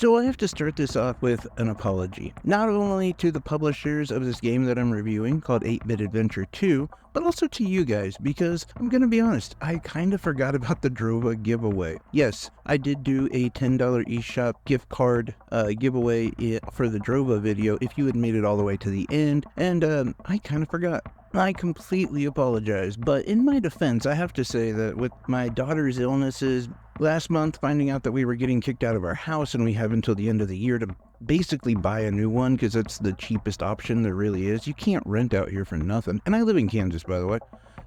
So I have to start this off with an apology, not only to the publishers of this game that I'm reviewing called 8-Bit Adventure 2, but also to you guys, because I'm gonna be honest, I kind of forgot about the Drova giveaway. Yes, I did do a $10 eShop gift card giveaway for the Drova video if you had made it all the way to the end, and I kind of forgot. I completely apologize, but in my defense, I have to say that with my daughter's illnesses, last month finding out that we were getting kicked out of our house and we have until the end of the year to basically buy a new one because it's the cheapest option there really is. You can't rent out here for nothing. And I live in Kansas, by the way.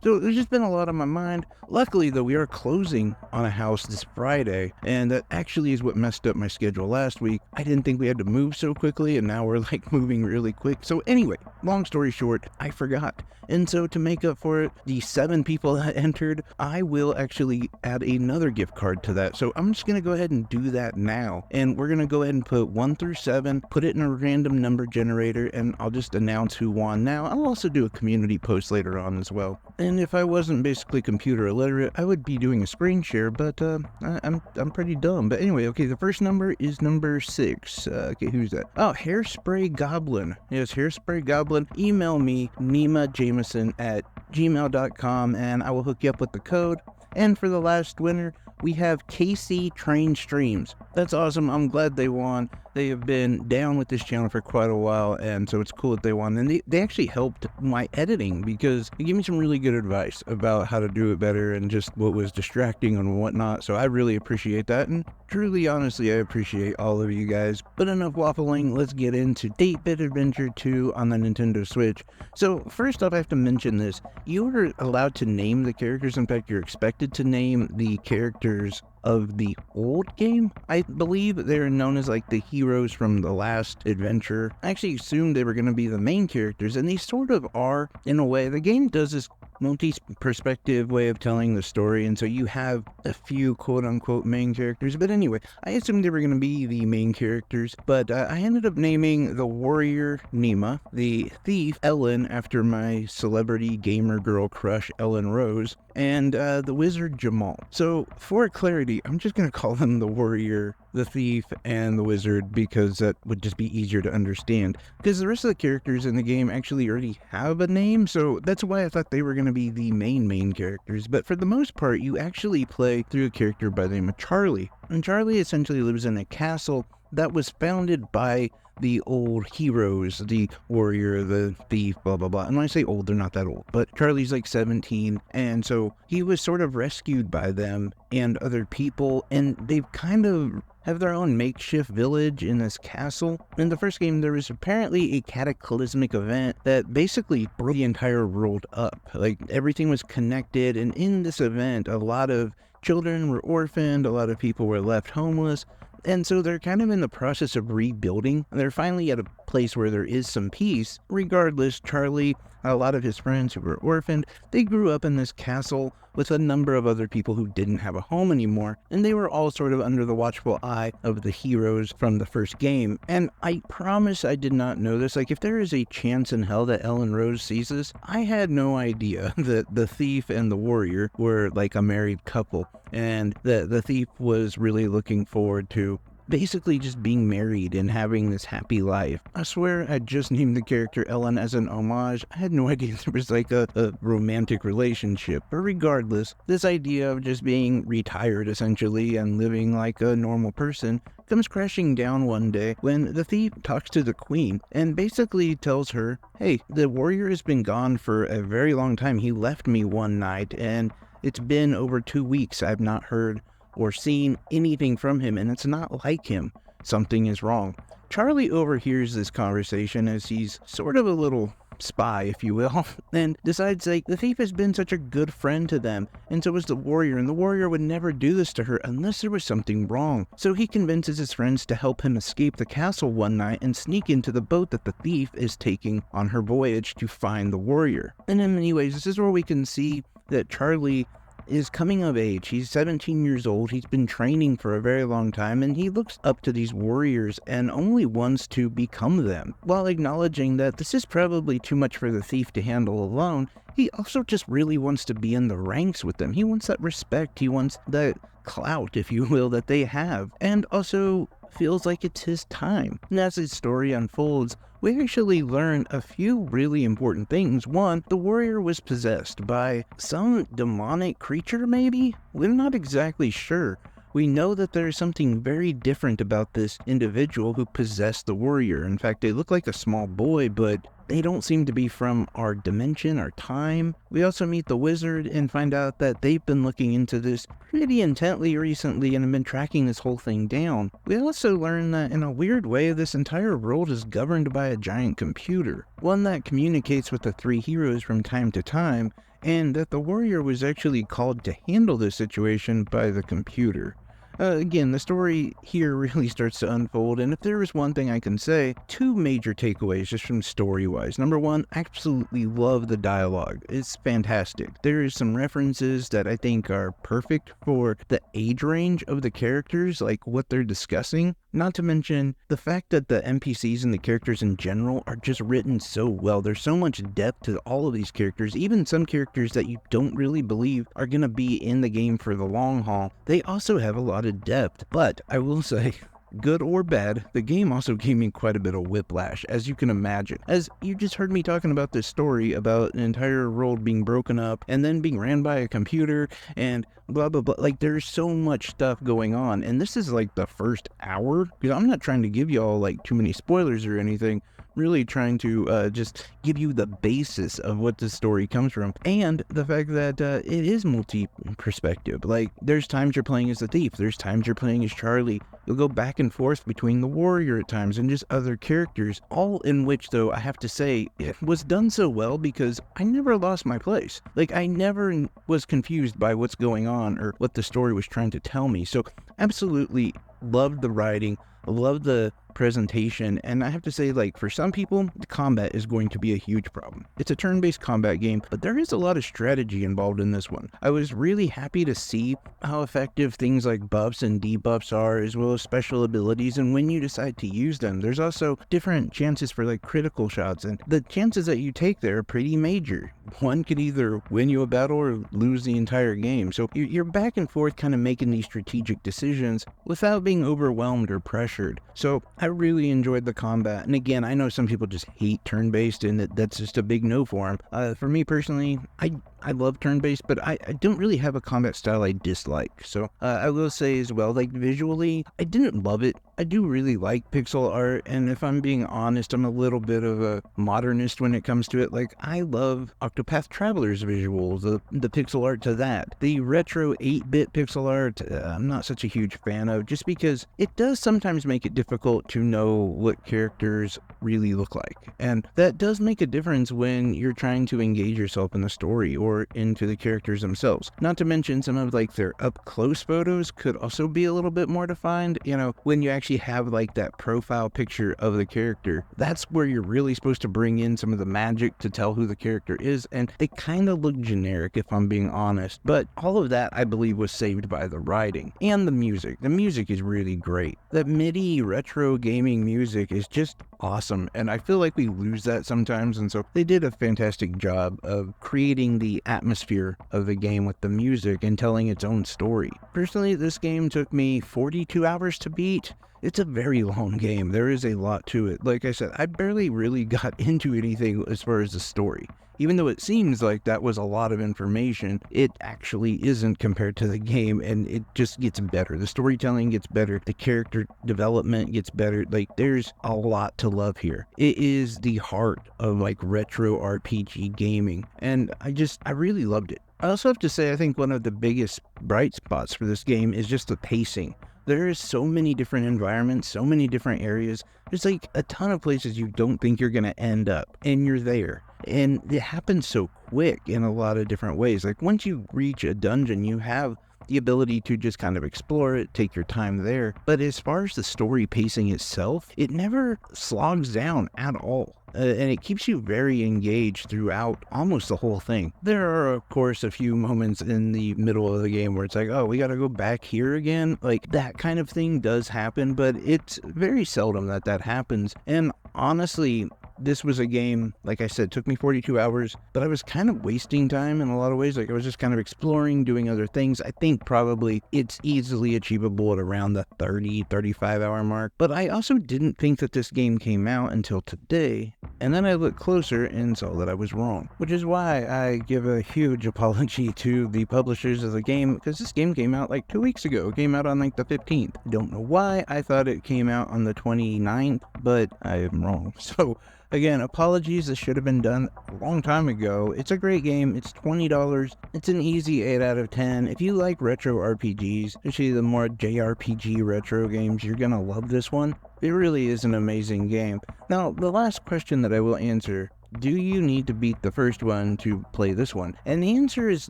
So there's just been a lot on my mind. Luckily, though, we are closing on a house this Friday, and that actually is what messed up my schedule last week. I didn't think we had to move so quickly, and now we're like moving really quick. So anyway, long story short, I forgot. And so to make up for it, the 7 people that entered, I will actually add another gift card to that. So I'm just going to go ahead and do that now. And we're going to go ahead and put 1 through 7, put it in a random number generator, and I'll just announce who won now. I'll also do a community post later on as well. And if I wasn't basically computer illiterate, I would be doing a screen share, but I'm pretty dumb. But anyway, okay, the first number is number 6. Okay, who's that? Oh, Hairspray Goblin. Yes, Hairspray Goblin. Email me, nimajameson@gmail.com, and I will hook you up with the code. And for the last winner, we have KC Train Streams. That's awesome. I'm glad they won. They have been down with this channel for quite a while, and so it's cool that they won. And they actually helped my editing because they gave me some really good advice about how to do it better and just what was distracting and whatnot. So I really appreciate that, and truly, honestly, I appreciate all of you guys. But enough waffling, let's get into 8-Bit Adventure 2 on the Nintendo Switch. So first off, I have to mention this. You are allowed to name the characters. In fact, you're expected to name the characters of the old game. I believe they're known as like the heroes from the last adventure. I actually assumed they were going to be the main characters, and they sort of are in a way. The game does this multi-perspective way of telling the story, and so you have a few quote-unquote main characters. But anyway, I assumed they were going to be the main characters, but I ended up naming the warrior Nima, the thief Ellen after my celebrity gamer girl crush Ellen Rose, and the wizard Jamal. So for clarity, I'm just going to call them the warrior, the thief, and the wizard because that would just be easier to understand. Because the rest of the characters in the game actually already have a name, so that's why I thought they were going to be the main characters. But for the most part, you actually play through a character by the name of Charlie. And Charlie essentially lives in a castle that was founded by the old heroes, the warrior, the thief, blah, blah, blah. And when I say old, they're not that old, but Charlie's like 17. And so he was sort of rescued by them and other people, and they've kind of have their own makeshift village in this castle. In the first game, there was apparently a cataclysmic event that basically broke the entire world up. Like, everything was connected, and in this event, a lot of children were orphaned, a lot of people were left homeless, and so they're kind of in the process of rebuilding. They're finally at a place where there is some peace. Regardless, Charlie, a lot of his friends who were orphaned, they grew up in this castle with a number of other people who didn't have a home anymore, and they were all sort of under the watchful eye of the heroes from the first game. And I promise I did not know this. Like, if there is a chance in hell that Ellen Rose sees this, I had no idea that the thief and the warrior were like a married couple, and the thief was really looking forward to basically just being married and having this happy life. I swear I just named the character Ellen as an homage. I had no idea there was like a romantic relationship. But regardless, this idea of just being retired essentially and living like a normal person comes crashing down one day when the thief talks to the queen and basically tells her, hey, the warrior has been gone for a very long time. He left me one night and it's been over 2 weeks. I've not heard or seen anything from him, and it's not like him. Something is wrong. Charlie overhears this conversation as he's sort of a little spy, if you will, and decides like the thief has been such a good friend to them, and so was the warrior, and the warrior would never do this to her unless there was something wrong. So he convinces his friends to help him escape the castle one night and sneak into the boat that the thief is taking on her voyage to find the warrior. And in many ways, this is where we can see that Charlie is coming of age. He's 17 years old. He's been training for a very long time, and he looks up to these warriors and only wants to become them, while acknowledging that this is probably too much for the thief to handle alone. He also just really wants to be in the ranks with them. He wants that respect. He wants that clout, if you will, that they have, and also feels like it's his time. And as his story unfolds, we actually learn a few really important things. One, the warrior was possessed by some demonic creature, maybe? We're not exactly sure. We know that there's something very different about this individual who possessed the warrior. In fact, they look like a small boy, but they don't seem to be from our dimension, our time. We also meet the wizard and find out that they've been looking into this pretty intently recently and have been tracking this whole thing down. We also learn that in a weird way, this entire world is governed by a giant computer, one that communicates with the three heroes from time to time, and that the warrior was actually called to handle this situation by the computer. Again, the story here really starts to unfold, and if there is one thing I can say, two major takeaways just from story-wise. Number one, I absolutely love the dialogue. It's fantastic. There is some references that I think are perfect for the age range of the characters, like what they're discussing. Not to mention the fact that the NPCs and the characters in general are just written so well. There's so much depth to all of these characters, even some characters that you don't really believe are going to be in the game for the long haul. They also have a lot of depth, but I will say, good or bad, the game also gave me quite a bit of whiplash, as you can imagine. As you just heard me talking about this story about an entire world being broken up and then being ran by a computer and blah blah blah. Like, there's so much stuff going on, and this is like the first hour, because I'm not trying to give y'all like too many spoilers or anything. Really trying to just give you the basis of what the story comes from, and the fact that it is multi-perspective. Like, there's times you're playing as the thief, there's times you're playing as Charlie. You'll go back and forth between the warrior at times and just other characters, all in which, though, I have to say, it was done so well because I never lost my place. Like, I never was confused by what's going on or what the story was trying to tell me. So, absolutely loved the writing, loved the presentation, and I have to say, like, for some people, the combat is going to be a huge problem. It's a turn-based combat game, but there is a lot of strategy involved in this one. I was really happy to see how effective things like buffs and debuffs are, as well as special abilities, and when you decide to use them. There's also different chances for, like, critical shots, and the chances that you take there are pretty major. One could either win you a battle or lose the entire game, so you're back and forth kind of making these strategic decisions without being overwhelmed or pressured. So I really enjoyed the combat, and again, I know some people just hate turn-based, and that's just a big no for them. For me personally, I love turn-based, but I don't really have a combat style I dislike. So I will say as well, like, visually, I didn't love it. I do really like pixel art, and if I'm being honest, I'm a little bit of a modernist when it comes to it. Like, I love Octopath Traveler's visuals, the pixel art to that. The retro 8-bit pixel art, I'm not such a huge fan of, just because it does sometimes make it difficult to know what characters really look like. And that does make a difference when you're trying to engage yourself in the story or into the characters themselves. Not to mention some of, like, their up-close photos could also be a little bit more defined. You know, when you actually have, like, that profile picture of the character, that's where you're really supposed to bring in some of the magic to tell who the character is, and they kind of look generic, if I'm being honest. But all of that, I believe, was saved by the writing and the music. The music is really great. That MIDI retro gaming music is just awesome, and I feel like we lose that sometimes, and so they did a fantastic job of creating the atmosphere of the game with the music and telling its own story. Personally, this game took me 42 hours to beat. It's a very long game. There is a lot to it. Like I said, I barely really got into anything as far as the story. Even though it seems like that was a lot of information, it actually isn't compared to the game, and it just gets better. The storytelling gets better, the character development gets better. Like, there's a lot to love here. It is the heart of, like, retro RPG gaming, and I really loved it. I also have to say, I think one of the biggest bright spots for this game is just the pacing. There is so many different environments, so many different areas. There's like a ton of places you don't think you're going to end up, and you're there. And it happens so quick in a lot of different ways. Like, once you reach a dungeon, you have the ability to just kind of explore it, take your time there. But as far as the story pacing itself, it never slogs down at all. And it keeps you very engaged throughout almost the whole thing. There are, of course, a few moments in the middle of the game where it's like, oh, we gotta go back here again. Like, that kind of thing does happen, but it's very seldom that happens. And honestly, This was a game, like I said, took me 42 hours, but I was kind of wasting time in a lot of ways. Like I was just kind of exploring, doing other things. I think probably it's easily achievable at around the 35 hour mark. But I also didn't think that this game came out until today. And then I looked closer and saw that I was wrong, which is why I give a huge apology to the publishers of the game, because this game came out like 2 weeks ago. It came out on like the 15th. Don't know why I thought it came out on the 29th, but I am wrong. So again, apologies. This should have been done a long time ago. It's a great game. It's $20. It's an easy 8 out of 10. If you like retro RPGs, especially the more JRPG retro games, you're gonna love this one. It really is an amazing game. Now, the last question that I will answer, do you need to beat the first one to play this one? And the answer is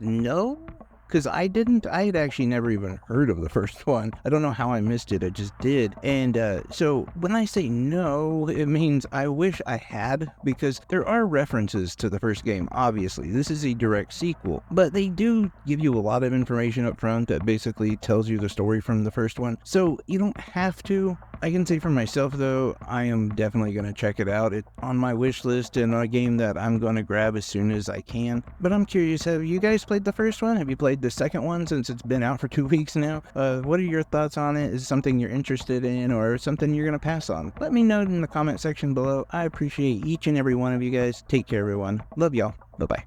no. Because I had actually never even heard of the first one. I don't know how I missed it, I just did. And so when I say no, it means I wish I had, because there are references to the first game, obviously. This is a direct sequel, but they do give you a lot of information up front that basically tells you the story from the first one. So you don't have to. I can say for myself, though, I am definitely going to check it out. It's on my wish list and a game that I'm going to grab as soon as I can. But I'm curious, have you guys played the first one? Have you played the second one since it's been out for 2 weeks now? What are your thoughts on it? Is it something you're interested in or something you're going to pass on? Let me know in the comment section below. I appreciate each and every one of you guys. Take care, everyone. Love y'all. Bye-bye.